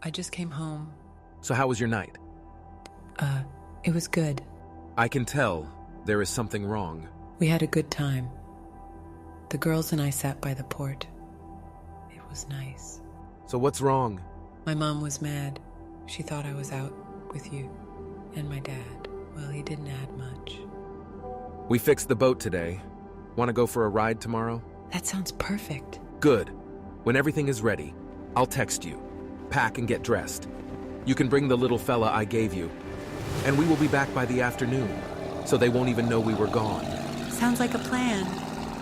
I just came home. So how was your night? It was good. I can tell there is something wrong. We had a good time. The girls and I sat by the port. It was nice. So what's wrong? My mom was mad. She thought I was out with you. And my dad, well, he didn't add much. We fixed the boat today. Want to go for a ride tomorrow? That sounds perfect. Good. When everything is ready, I'll text you. Pack and get dressed. You can bring the little fella I gave you. And we will be back by the afternoon, so they won't even know we were gone. Sounds like a plan.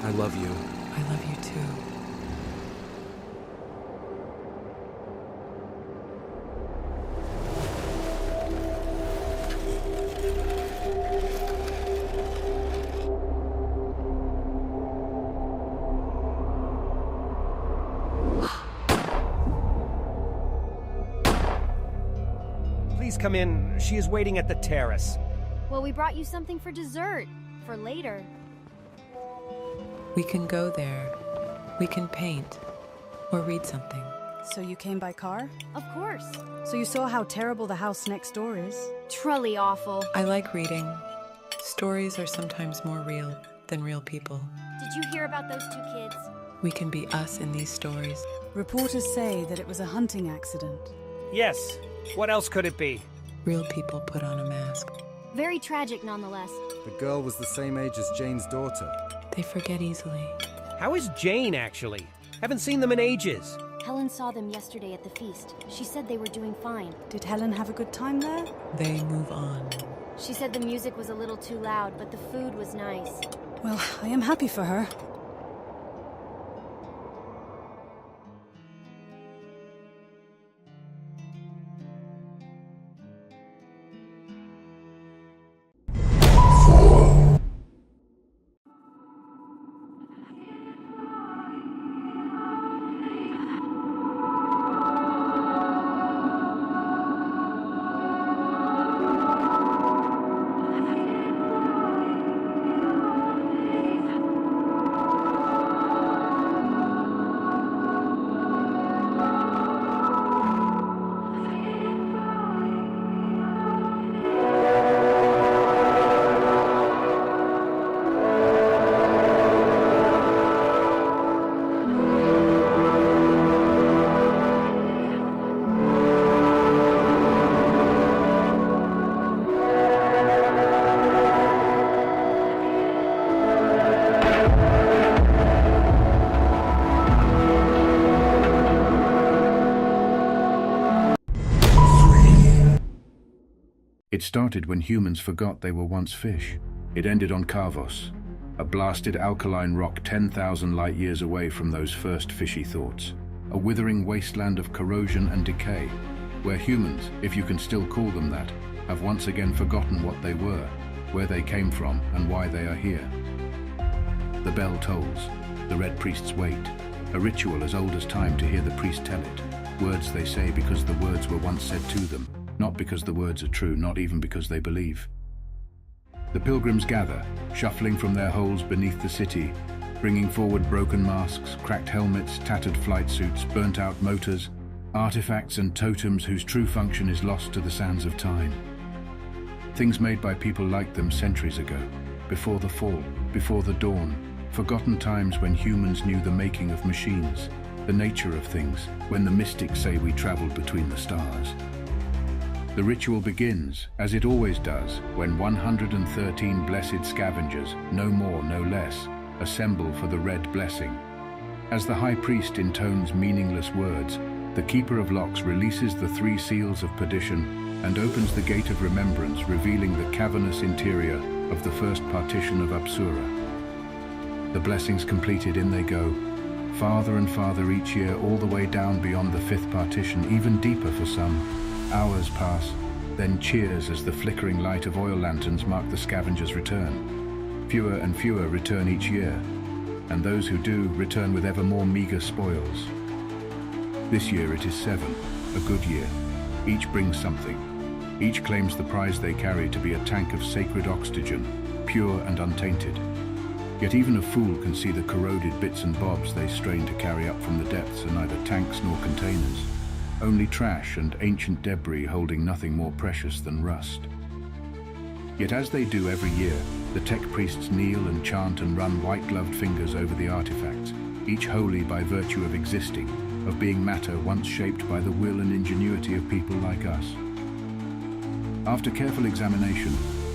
I love you. I love you too. Please come in. She is waiting at the terrace. Well, we brought you something for dessert. For later. We can go there. We can paint. Or read something. So you came by car? Of course. So you saw how terrible the house next door is? Truly awful. I like reading. Stories are sometimes more real than real people. Did you hear about those two kids? We can be us in these stories. Reporters say that it was a hunting accident. Yes. What else could it be? Real people put on a mask. Very tragic nonetheless. The girl was the same age as Jane's daughter. They forget easily. How is Jane, actually? Haven't seen them in ages. Helen saw them yesterday at the feast. She said they were doing fine. Did Helen have a good time there? They move on. She said the music was a little too loud, but the food was nice. Well, I am happy for her. It started when humans forgot they were once fish. It ended on Kavos, a blasted alkaline rock 10,000 light years away from those first fishy thoughts. A withering wasteland of corrosion and decay, where humans, if you can still call them that, have once again forgotten what they were, where they came from, and why they are here. The bell tolls. The red priests wait. A ritual as old as time to hear the priest tell it. Words they say because the words were once said to them. Not because the words are true, not even because they believe. The pilgrims gather, shuffling from their holes beneath the city, bringing forward broken masks, cracked helmets, tattered flight suits, burnt-out motors, artifacts and totems whose true function is lost to the sands of time. Things made by people like them centuries ago, before the fall, before the dawn, forgotten times when humans knew the making of machines, the nature of things, when the mystics say we traveled between the stars. The ritual begins, as it always does, when 113 blessed scavengers, no more, no less, assemble for the red blessing. As the high priest intones meaningless words, the keeper of locks releases the 3 seals of perdition and opens the gate of remembrance, revealing the cavernous interior of the first partition of Apsura. The blessings completed, in they go, farther and farther each year, all the way down beyond the 5th partition, even deeper for some. Hours pass, then cheers as the flickering light of oil lanterns mark the scavengers' return. Fewer and fewer return each year, and those who do return with ever more meager spoils. This year it is 7, a good year. Each brings something. Each claims the prize they carry to be a tank of sacred oxygen, pure and untainted. Yet even a fool can see the corroded bits and bobs they strain to carry up from the depths are neither tanks nor containers. only trash and ancient debris holding nothing more precious than rust. Yet as they do every year, the tech priests kneel and chant and run white-gloved fingers over the artifacts, each holy by virtue of existing, of being matter once shaped by the will and ingenuity of people like us. After careful examination,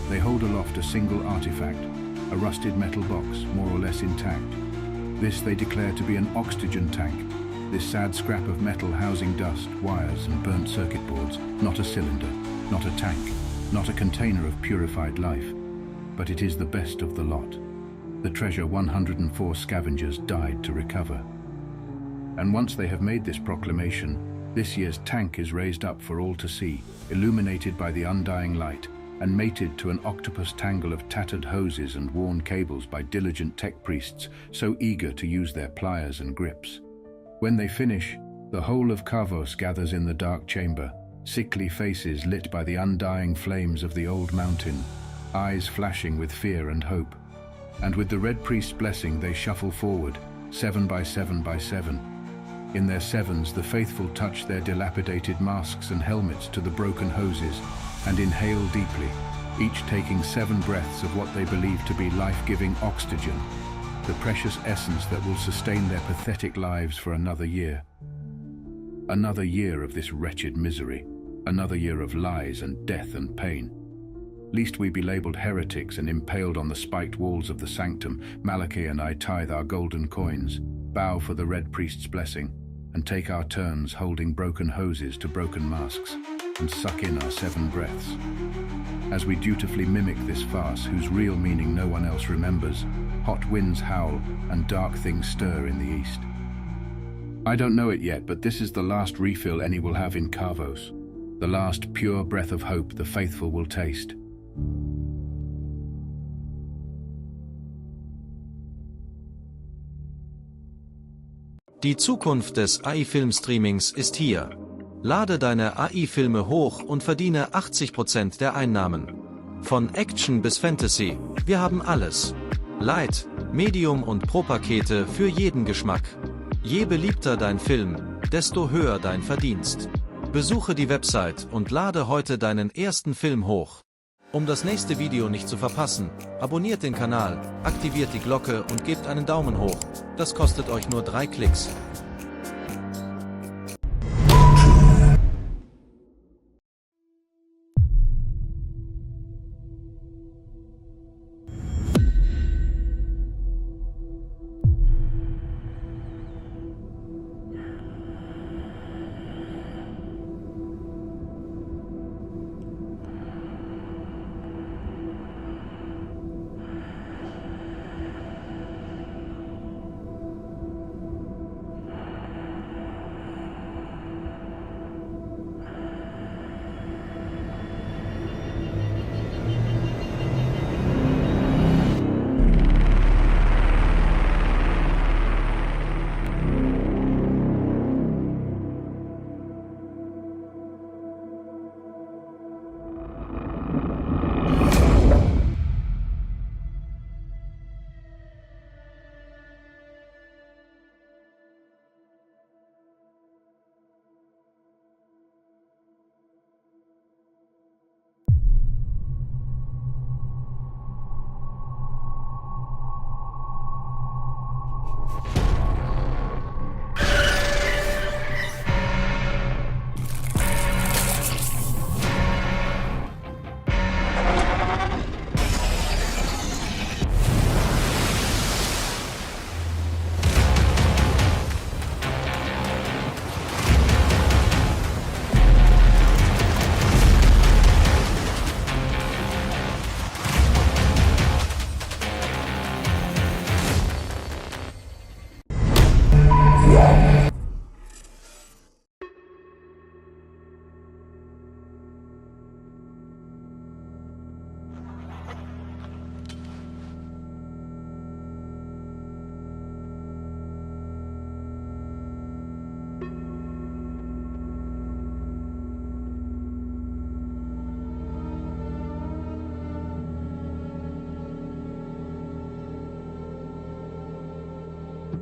they hold aloft a single artifact, a rusted metal box, more or less intact. This they declare to be an oxygen tank, this sad scrap of metal housing dust, wires and burnt circuit boards, not a cylinder, not a tank, not a container of purified life, but it is the best of the lot. The treasure 104 scavengers died to recover. And once they have made this proclamation, this year's tank is raised up for all to see, illuminated by the undying light, and mated to an octopus tangle of tattered hoses and worn cables by diligent tech priests so eager to use their pliers and grips. When they finish, the whole of Kavos gathers in the dark chamber, sickly faces lit by the undying flames of the old mountain, eyes flashing with fear and hope. And with the Red Priest's blessing they shuffle forward, 7 by 7 by 7. In their sevens the faithful touch their dilapidated masks and helmets to the broken hoses and inhale deeply, each taking 7 breaths of what they believe to be life-giving oxygen, the precious essence that will sustain their pathetic lives for another year. Another year of this wretched misery, another year of lies and death and pain. Lest we be labeled heretics and impaled on the spiked walls of the sanctum, Malachi and I tithe our golden coins, bow for the Red Priest's blessing, and take our turns holding broken hoses to broken masks, and suck in our 7 breaths. As we dutifully mimic this farce whose real meaning no one else remembers, hot winds howl and dark things stir in the east. I don't know it yet, but this is the last refill any will have in Kavos, the last pure breath of hope the faithful will taste. Die Zukunft des AI-Film-Streamings ist hier. Lade deine AI-Filme hoch und verdiene 80% der Einnahmen. Von Action bis Fantasy, wir haben alles. Light, Medium und Pro-Pakete für jeden Geschmack. Je beliebter dein Film, desto höher dein Verdienst. Besuche die Website und lade heute deinen ersten Film hoch. Um das nächste Video nicht zu verpassen, abonniert den Kanal, aktiviert die Glocke und gebt einen Daumen hoch. Das kostet euch nur 3 Klicks.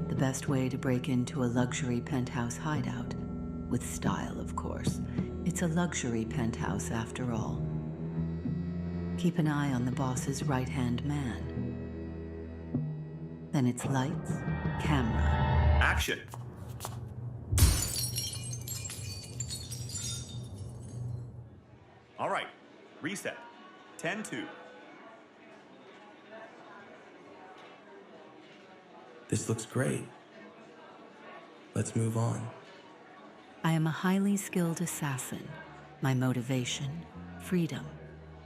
The best way to break into a luxury penthouse hideout With style, of course. It's a luxury penthouse after all. Keep an eye on the boss's right-hand man. Then it's lights, camera. Action! All right, reset. 10-2. This looks great. Let's move on. I am a highly skilled assassin. My motivation, freedom.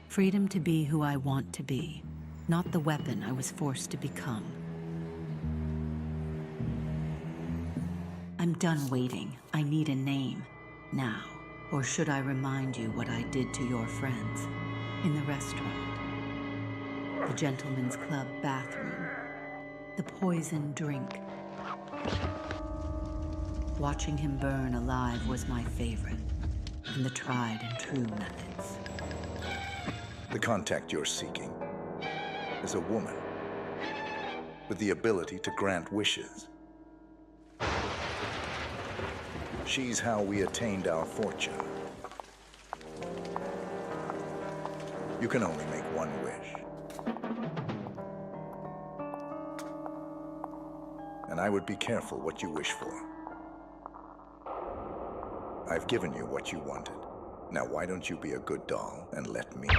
Freedom to be who I want to be, not the weapon I was forced to become. I'm done waiting. I need a name. Now. Or should I remind you what I did to your friends? In the restaurant. The gentleman's club bathroom. The poison drink. Watching him burn alive was my favorite. And the tried and true methods. The contact you're seeking is a woman with the ability to grant wishes. She's how we attained our fortune. You can only make one wish. And I would be careful what you wish for. I've given you what you wanted. Now why don't you be a good doll and let me?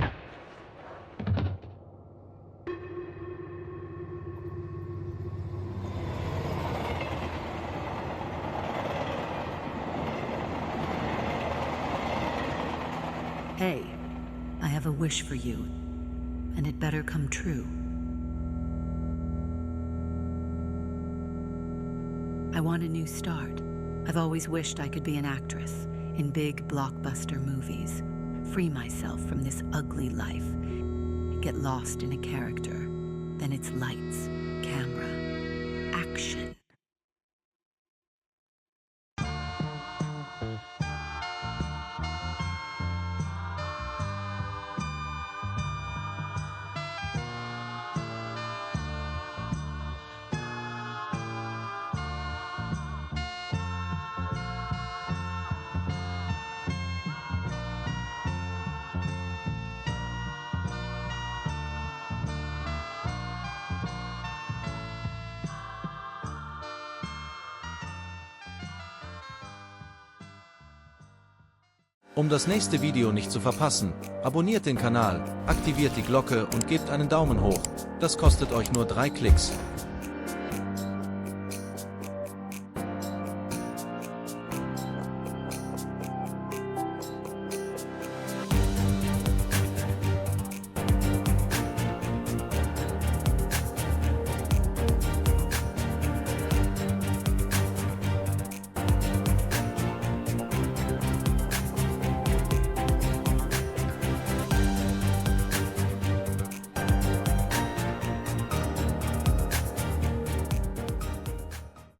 Hey, I have a wish for you, and it better come true. I want a new start. I've always wished I could be an actress in big blockbuster movies, free myself from this ugly life, get lost in a character, then it's lights, camera, action. Um das nächste Video nicht zu verpassen, abonniert den Kanal, aktiviert die Glocke und gebt einen Daumen hoch. Das kostet euch nur 3 Klicks.